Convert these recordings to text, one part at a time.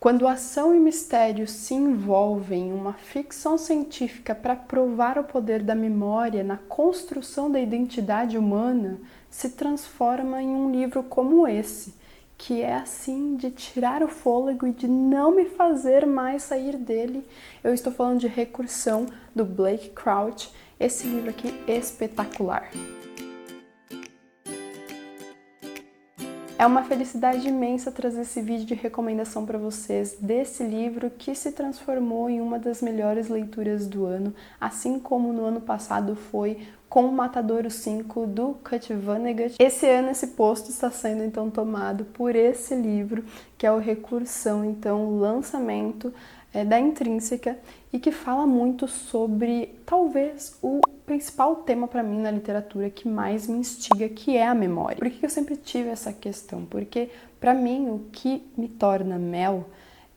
Quando ação e mistério se envolvem em uma ficção científica para provar o poder da memória na construção da identidade humana, se transforma em um livro como esse, que é assim de tirar o fôlego e de não me fazer mais sair dele. Eu estou falando de Recursão, do Blake Crouch, esse livro aqui espetacular. É uma felicidade imensa trazer esse vídeo de recomendação para vocês desse livro que se transformou em uma das melhores leituras do ano, assim como no ano passado foi com o Matadouro 5 do Kurt Vonnegut. Esse ano esse posto está sendo então tomado por esse livro, que é o Recursão, então o lançamento da Intrínseca, e que fala muito sobre talvez o principal tema para mim na literatura que mais me instiga, que é a memória. Por que eu sempre tive essa questão? Porque para mim o que me torna mel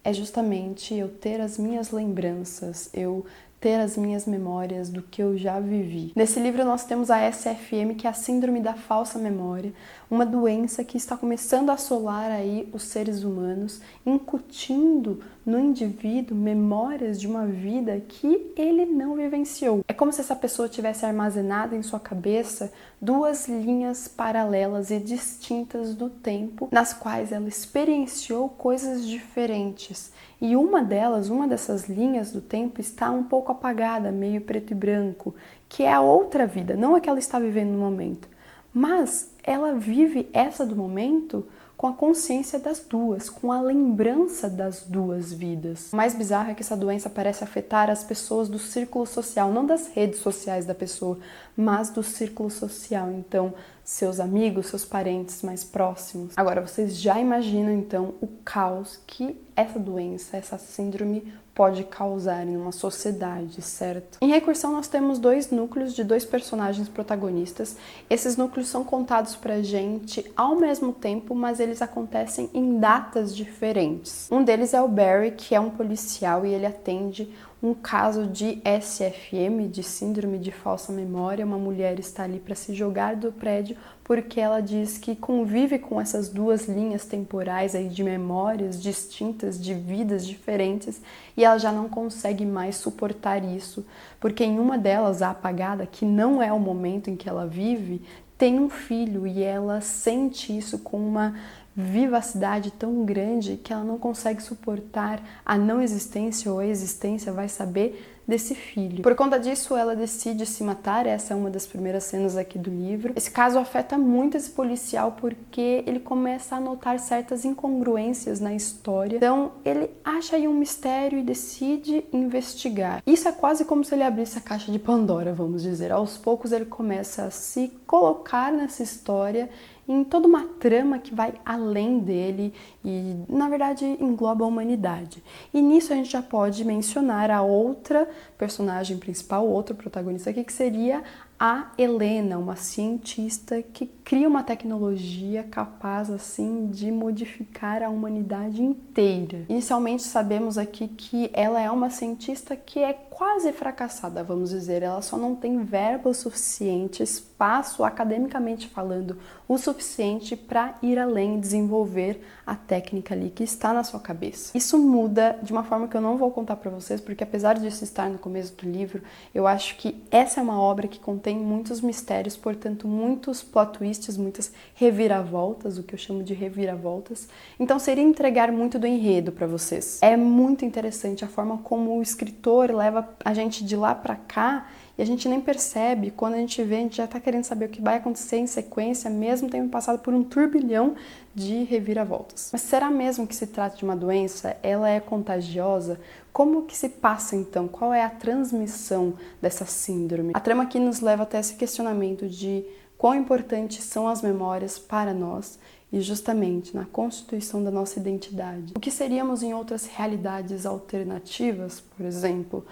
é justamente eu ter as minhas lembranças, eu ter as minhas memórias do que eu já vivi. Nesse livro nós temos a SFM, que é a Síndrome da Falsa Memória, uma doença que está começando a assolar aí os seres humanos, incutindo no indivíduo memórias de uma vida que ele não vivenciou. É como se essa pessoa tivesse armazenado em sua cabeça duas linhas paralelas e distintas do tempo, nas quais ela experienciou coisas diferentes. E uma dessas linhas do tempo está um pouco apagada, meio preto e branco, que é a outra vida, não a que ela está vivendo no momento. Mas ela vive essa do momento com a consciência das duas, com a lembrança das duas vidas. O mais bizarro é que essa doença parece afetar as pessoas do círculo social, não das redes sociais da pessoa, mas do círculo social. Então, seus amigos, seus parentes mais próximos. Agora, vocês já imaginam, então, o caos que essa doença, essa síndrome pode causar em uma sociedade, certo? Em Recursão nós temos dois núcleos de dois personagens protagonistas. Esses núcleos são contados pra gente ao mesmo tempo, mas eles acontecem em datas diferentes. Um deles é o Barry, que é um policial e ele atende um caso de SFM, de síndrome de falsa memória. Uma mulher está ali para se jogar do prédio porque ela diz que convive com essas duas linhas temporais aí de memórias distintas, de vidas diferentes, e ela já não consegue mais suportar isso, porque em uma delas, a apagada, que não é o momento em que ela vive, tem um filho e ela sente isso com uma vivacidade tão grande que ela não consegue suportar a não existência ou a existência, vai saber, desse filho. Por conta disso, ela decide se matar. Essa é uma das primeiras cenas aqui do livro. Esse caso afeta muito esse policial porque ele começa a notar certas incongruências na história. Então, ele acha aí um mistério e decide investigar. Isso é quase como se ele abrisse a caixa de Pandora, vamos dizer. Aos poucos, ele começa a se colocar nessa história, em toda uma trama que vai além dele e, na verdade, engloba a humanidade. E nisso a gente já pode mencionar a outra personagem principal, outro protagonista aqui, que seria a Helena, uma cientista que cria uma tecnologia capaz, assim, de modificar a humanidade inteira. Inicialmente sabemos aqui que ela é uma cientista que é quase fracassada, vamos dizer. Ela só não tem verba suficiente, espaço, academicamente falando, o suficiente para ir além e desenvolver a técnica ali que está na sua cabeça. Isso muda de uma forma que eu não vou contar para vocês, porque apesar disso estar no começo do livro, eu acho que essa é uma obra que contém muitos mistérios, portanto, muitos plot twists, muitas reviravoltas, o que eu chamo de reviravoltas. Então, seria entregar muito do enredo para vocês. É muito interessante a forma como o escritor leva a gente de lá para cá e a gente nem percebe. Quando a gente vê, a gente já tá querendo saber o que vai acontecer em sequência, mesmo tendo passado por um turbilhão de reviravoltas. Mas será mesmo que se trata de uma doença? Ela é contagiosa? Como que se passa então? Qual é a transmissão dessa síndrome? A trama aqui nos leva até esse questionamento de quão importantes são as memórias para nós e justamente na constituição da nossa identidade. O que seríamos em outras realidades alternativas, por exemplo?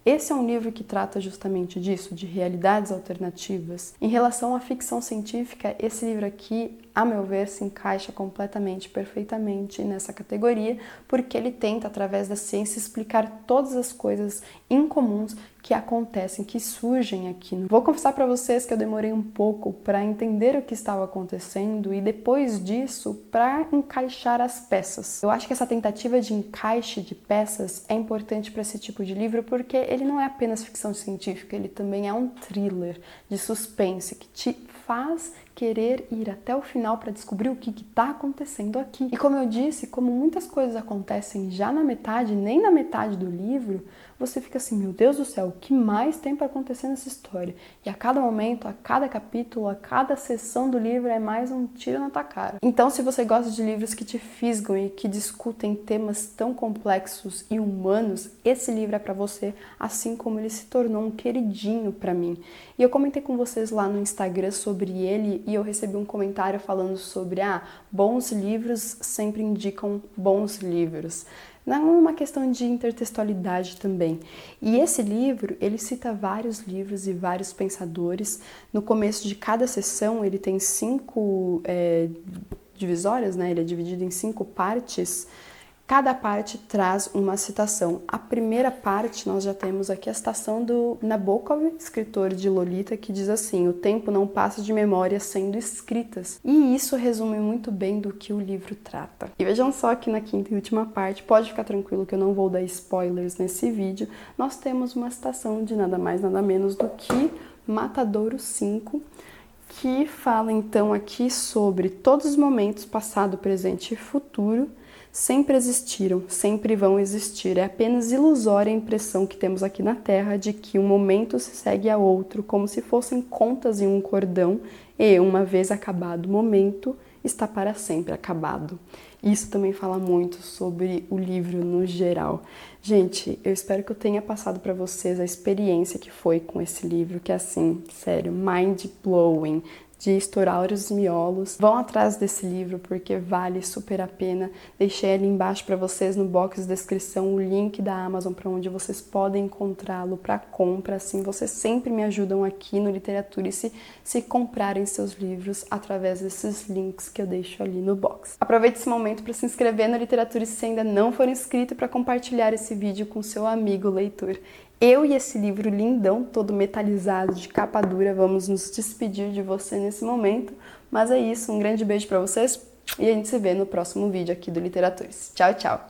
Esse é um livro que trata justamente disso, de realidades alternativas. Em relação à ficção científica, esse livro aqui a meu ver, se encaixa completamente, perfeitamente nessa categoria, porque ele tenta, através da ciência, explicar todas as coisas incomuns que acontecem, que surgem aqui. Vou confessar para vocês que eu demorei um pouco para entender o que estava acontecendo e depois disso para encaixar as peças. Eu acho que essa tentativa de encaixe de peças é importante para esse tipo de livro porque ele não é apenas ficção científica, ele também é um thriller de suspense que te faz querer ir até o final para descobrir o que está acontecendo aqui. E como eu disse, como muitas coisas acontecem já na metade, nem na metade do livro, você fica assim, meu Deus do céu, o que mais tem para acontecer nessa história? E a cada momento, a cada capítulo, a cada sessão do livro é mais um tiro na tua cara. Então, se você gosta de livros que te fisgam e que discutem temas tão complexos e humanos, esse livro é para você, assim como ele se tornou um queridinho para mim. E eu comentei com vocês lá no Instagram sobre ele e eu recebi um comentário falando sobre bons livros sempre indicam bons livros. Não é uma questão de intertextualidade também. E esse livro, ele cita vários livros e vários pensadores. No começo de cada sessão, ele tem 5 divisórias, né? Ele é dividido em 5 partes. Cada parte traz uma citação. A primeira parte, nós já temos aqui a citação do Nabokov, escritor de Lolita, que diz assim: o tempo não passa de memórias sendo escritas. E isso resume muito bem do que o livro trata. E vejam só que na quinta e última parte, pode ficar tranquilo que eu não vou dar spoilers nesse vídeo, nós temos uma citação de nada mais, nada menos do que Matadouro 5, que fala então aqui sobre todos os momentos, passado, presente e futuro, sempre existiram, sempre vão existir. É apenas ilusória a impressão que temos aqui na Terra de que um momento se segue a outro, como se fossem contas em um cordão, e, uma vez acabado o momento, está para sempre acabado. Isso também fala muito sobre o livro no geral. Gente, eu espero que eu tenha passado para vocês a experiência que foi com esse livro, que é assim, sério, mind-blowing, de estourar os miolos. Vão atrás desse livro porque vale super a pena. Deixei ali embaixo para vocês no box de descrição o link da Amazon para onde vocês podem encontrá-lo para compra. Assim, vocês sempre me ajudam aqui no Literaturice se comprarem seus livros através desses links que eu deixo ali no box. Aproveite esse momento para se inscrever no Literaturice se ainda não for inscrito e para compartilhar esse vídeo com seu amigo leitor. Eu e esse livro lindão, todo metalizado, de capa dura, vamos nos despedir de você nesse momento. Mas é isso, um grande beijo pra vocês e a gente se vê no próximo vídeo aqui do Literaturice. Tchau, tchau!